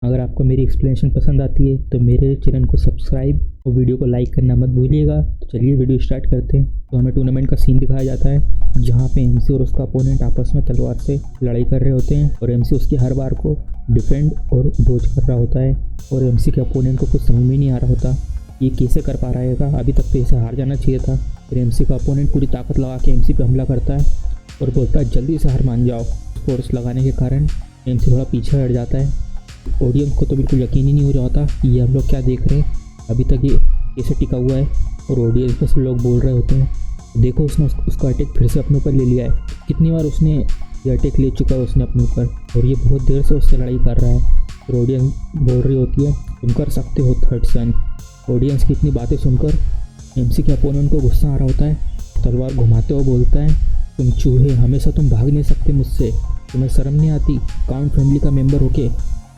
अगर आपको मेरी एक्सप्लेनेशन पसंद आती है तो मेरे चैनल को सब्सक्राइब और वीडियो को लाइक करना मत भूलिएगा। तो चलिए वीडियो स्टार्ट करते हैं। तो हमें टूर्नामेंट का सीन दिखाया जाता है जहाँ पे एमसी और उसका अपोनेंट आपस में तलवार से लड़ाई कर रहे होते हैं और एमसी उसकी हर बार को डिफेंड और डोज कर रहा होता है और एमसी के अपोनेंट को कुछ समझ में नहीं आ रहा होता ये कैसे कर पा रहेगा। अभी तक तो इसे हार जाना चाहिए था। फिर एमसी का अपोनेंट पूरी ताकत लगा के एमसी पे हमला करता है और बोलता है जल्दी से हार मान जाओ। फोर्स लगाने के कारण एमसी थोड़ा पीछे हट जाता है। ऑडियंस को तो बिल्कुल यकीन ही नहीं हो रहा होता कि ये हम लोग क्या देख रहे हैं, अभी तक ये कैसे टिका हुआ है। और ऑडियंस में से लोग बोल रहे होते हैं देखो उसने उसका अटैक फिर से अपने ऊपर ले लिया है। कितनी बार उसने ये अटैक ले चुका है उसने अपने ऊपर और ये बहुत देर से उससे लड़ाई कर रहा है। और ऑडियंस बोल रही होती है तुम कर सकते हो थर्ड सन। ऑडियंस की इतनी बातें सुनकर एमसी के अपोनेंट को गुस्सा आ रहा होता है। तलवार घुमाते हुए बोलता है तुम चूहे, हमेशा तुम भाग नहीं सकते मुझसे, तुम्हें शर्म नहीं आती? काउंट फैमिली का मेंबर होके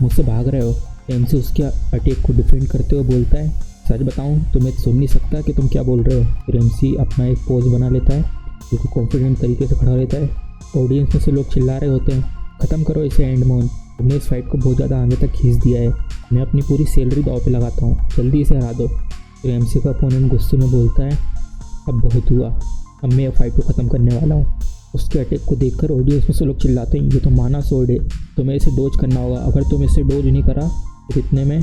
मुझसे भाग रहे हो। एमसी उसके अटैक को डिफेंड करते हुए बोलता है सच बताऊं तो मैं सुन नहीं सकता कि तुम क्या बोल रहे हो। फिर एमसी अपना एक पोज बना लेता है, बिल्कुल कॉन्फिडेंट तरीके से खड़ा रहता है। ऑडियंस में से लोग चिल्ला रहे होते हैं ख़त्म करो इसे एंड मोन, तुमने इस फाइट को बहुत ज़्यादा आगे तक खींच दिया है, मैं अपनी पूरी सैलरी दांव पे लगाता हूँ, जल्दी इसे हरा दो। फिर एमसी का अपोनेंट गुस्से में बोलता है अब बहुत हुआ, अब मैं फाइट को ख़त्म करने वाला हूँ। उसके अटैक को देखकर ऑडियंस में से लोग चिल्लाते हैं ये तो माना सोर्ड है, तुम्हें इसे डोज करना होगा, अगर तुम इसे डोज नहीं करा तो इतने में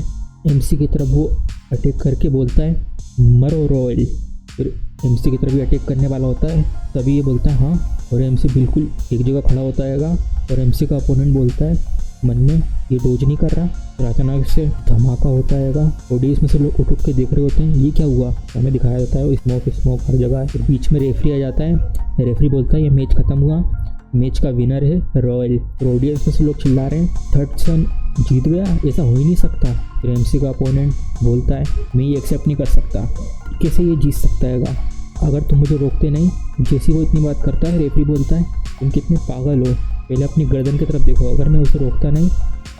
एमसी की तरफ वो अटैक करके बोलता है मरो रॉयल। फिर एमसी की तरफ भी अटैक करने वाला होता है, तभी ये बोलता है हाँ, और एमसी बिल्कुल एक जगह खड़ा होता है और एमसी का अपोनेंट बोलता है मन में ये डोज नहीं कर रहा। फिर अचानक से धमाका होता है। ऑडियंस में से लोग उठ के देख रहे होते हैं ये क्या हुआ। हमें दिखाया जाता है स्मोक हर जगह है। फिर बीच में रेफरी आ जाता है। रेफरी बोलता है ये मैच खत्म हुआ, मैच का विनर है रॉयल। फिर ऑडियंस में से लोग चिल्ला रहे हैं थर्ड सन जीत गया, ऐसा हो ही नहीं सकता। फिर एमसी का अपोनेंट बोलता है मैं ये एक्सेप्ट नहीं कर सकता, कैसे ये जीत सकता है अगर तुम मुझे रोकते नहीं। जैसी वो इतनी बात करता है रेफरी बोलता है तुम कितने पागल हो, पहले अपनी गर्दन की तरफ देखो, अगर मैं उसे रोकता नहीं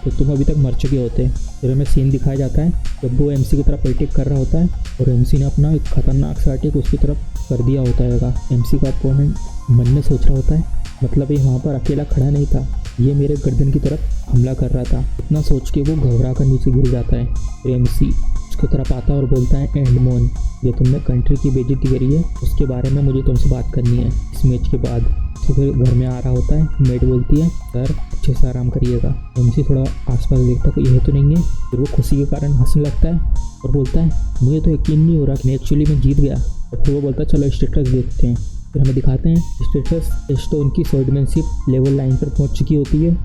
तो तुम अभी तक मर चुके होते। फिर हमें सीन दिखाया जाता है जब वो एमसी की तरफ अटैक कर रहा होता है और एमसी ने अपना एक खतरनाक सा अटैक उसकी तरफ कर दिया होता है। एमसी का अपोनेंट मन में सोच रहा होता है मतलब ये वहाँ पर अकेला खड़ा नहीं था, ये मेरे गर्दन की तरफ हमला कर रहा था। इतना सोच के वो घबरा कर नीचे गिर जाता है। फिर एमसी उसकी तरफ आता है और बोलता है एंड मोन, ये तुमने कंट्री की बेइज्जती करी है, उसके बारे में मुझे तुमसे बात करनी है इस मैच के बाद। फिर घर में आ रहा होता है, मेड बोलती है सर अच्छे से आराम करिएगा। एमसी थोड़ा आसपास देखता कोई है तो नहीं है। फिर वो खुशी के कारण हंसने लगता है और बोलता है मुझे तो यकीन नहीं हो रहा कि एक्चुअली मैं जीत गया। और फिर वो बोलता है चलो स्टेटस देखते हैं। फिर हमें दिखाते हैं स्टेटस तो उनकी स्वॉर्डमैनशिप लेवल 9 पर पहुंच चुकी होती है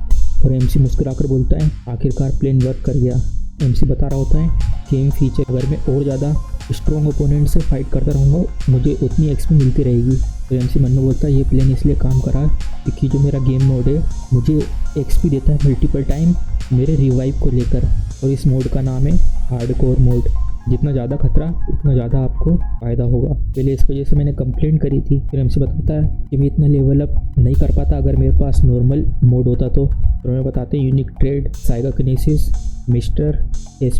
और एमसी मुस्कुराकर बोलता है आखिरकार प्लान वर्क कर गया। एमसी बता रहा होता है गेम फीचर अगर मैं और ज़्यादा स्ट्रॉन्ग ओपोनेंट से फाइट करता रहूँगा मुझे उतनी एक्सपी मिलती रहेगी। तो एमसी मन में बोलता है ये प्लान इसलिए काम करा क्योंकि जो मेरा गेम मोड है मुझे एक्सपी देता है मल्टीपल टाइम मेरे रिवाइव को लेकर, और इस मोड का नाम है हार्डकोर मोड। जितना ज़्यादा खतरा उतना ज़्यादा आपको फ़ायदा होगा। पहले इस वजह से मैंने कंप्लेंट करी थी। फिर एमसी बताता है कि मैं इतना लेवल अप नहीं कर पाता अगर मेरे पास नॉर्मल मोड होता तो। हमें बताते हैं unique trade psychokinesis mister S+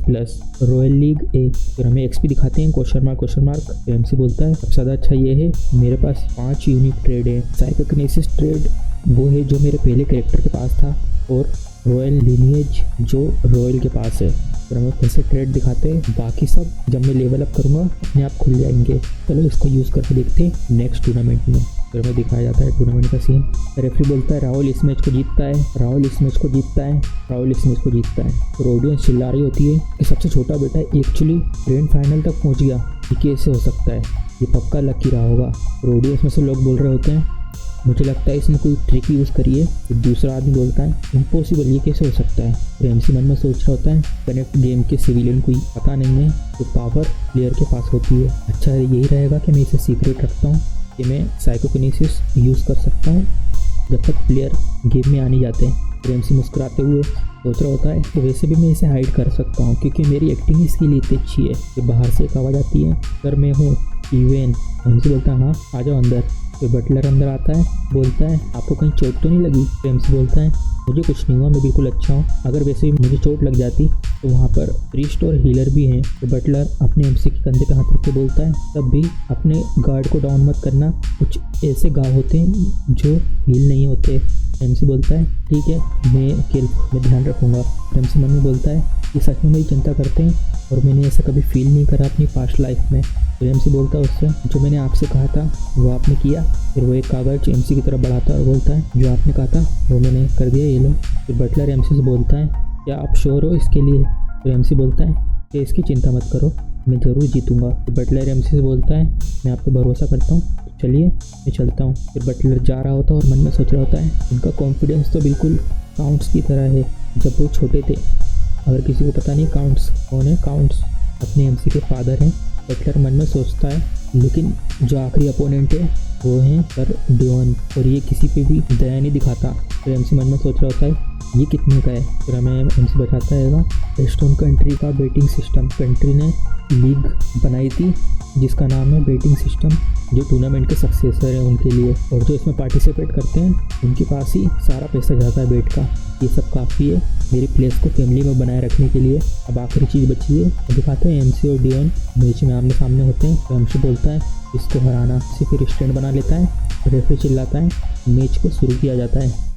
royal league A. फिर हमें एक्सपी दिखाते हैं क्वेश्चन मार्क। एमसी बोलता है सबसे ज़्यादा अच्छा ये है मेरे पास 5 यूनिक ट्रेड है। साइकोकिनेसिस ट्रेड वो है जो मेरे पहले कैरेक्टर के पास था और रॉयल लिनिएज जो रॉयल के पास है। फिर हमें फिर से ट्रेड दिखाते हैं, बाकी सब जब मैं लेवल अप करूँगा अपने आप खुल जाएंगे। चलो इसको यूज़ करके देखते हैं नेक्स्ट टूर्नामेंट में। फिर हमें दिखाया जाता है टूर्नामेंट का सीन। रेफरी बोलता है राहुल इस मैच को जीतता है, राहुल इस मैच को जीतता है, राहुल इस मैच को जीतता है। तो ऑडियंस चिल्ला रही होती है कि सबसे छोटा बेटा एक्चुअली ग्रैंड फाइनल तक पहुँच गया, ये कैसे हो सकता है, ये पक्का लकी रहा होगा। और ऑडियंस में से लोग बोल रहे होते हैं मुझे लगता है इसने कोई ट्रिक यूज़ करी है। तो दूसरा आदमी बोलता है इम्पॉसिबल, ये कैसे हो सकता है। तो एमसी मन में सोच रहा होता है कनेक्ट गेम के सिविलियन को पता नहीं है तो पावर प्लेयर के पास होती है, अच्छा यही रहेगा कि मैं इसे सीक्रेट रखता हूँ कि मैं साइकोकिनेसिस यूज़ कर सकता हूँ जब तक प्लेयर गेम में आने जाते हैं। तो एमसी मुस्कुराते हुए सोच रहा होता है तो वैसे भी मैं इसे हाइड कर सकता हूँ क्योंकि मेरी एक्टिंग इसके लिए इतनी अच्छी है। कि बाहर से एक आवाज़ आती है सर मैं हूँ इवेन। एमसी बोलता है हाँ आ जाओ अंदर। फिर बटलर अंदर आता है, बोलता है आपको कहीं चोट तो नहीं लगी। तो एमसी बोलता है मुझे कुछ नहीं हुआ, मैं बिल्कुल अच्छा हूँ, अगर वैसे भी मुझे चोट लग जाती तो वहाँ पर प्रीस्ट और हीलर भी हैं। तो बटलर अपने एमसी के कंधे पे हाथ रख के बोलता है तब भी अपने गार्ड को डाउन मत करना, कुछ ऐसे गाँव होते हैं जो हील नहीं होते। एमसी बोलता है ठीक है, मैं ध्यान रखूँगा। एमसी मन में बोलता है कि सच में मेरी चिंता करते हैं और मैंने ऐसा कभी फील नहीं करा अपनी पास्ट लाइफ में। तो एमसी बोलता है उससे जो मैंने आपसे कहा था वो आपने किया। फिर वो एक कागज़ एमसी की तरफ बढ़ाता है और बोलता है जो आपने कहा था वो मैंने कर दिया, ये लो। फिर बटलर एमसी से बोलता है क्या आप श्योर हो इसके लिए? तो एमसी बोलता है कि इसकी चिंता मत करो, मैं ज़रूर जीतूँगा। तो बटलर एमसी से बोलता है मैं आप पे भरोसा करता हूँ, तो चलिए मैं चलता हूँ। फिर बटलर जा रहा होता है और मन में सोच रहा होता है उनका कॉन्फिडेंस तो बिल्कुल काउंट्स की तरह है जब वो छोटे थे। अगर किसी को पता नहीं काउंट्स कौन है, काउंट्स अपने एमसी के फादर हैं। बटलर मन में सोचता है लेकिन जो आखिरी अपोनेंट है वो हैं सर डियोन और ये किसी पे भी दया नहीं दिखाता। तो एमसी मन में सोच रहा होता है ये कितने का है। फिर हमें एमसी बताता है रेस्टोन कंट्री का बेटिंग सिस्टम। कंट्री ने लीग बनाई थी जिसका नाम है बेटिंग सिस्टम, जो टूर्नामेंट के सक्सेसर हैं उनके लिए, और जो इसमें पार्टिसिपेट करते हैं उनके पास ही सारा पैसा जाता है बेट का। ये सब काफ़ी है मेरी प्लेस को फैमिली में बनाए रखने के लिए। अब आखिरी चीज़ बची है, दिखाते हैं एमसी और डियोन मैच में आमने सामने होते हैं। तो एमसी बोलता है इसको हराना, इसे फिर स्टैंड बना लेता है, रेफरी चिल्लाता है, मैच को शुरू किया जाता है।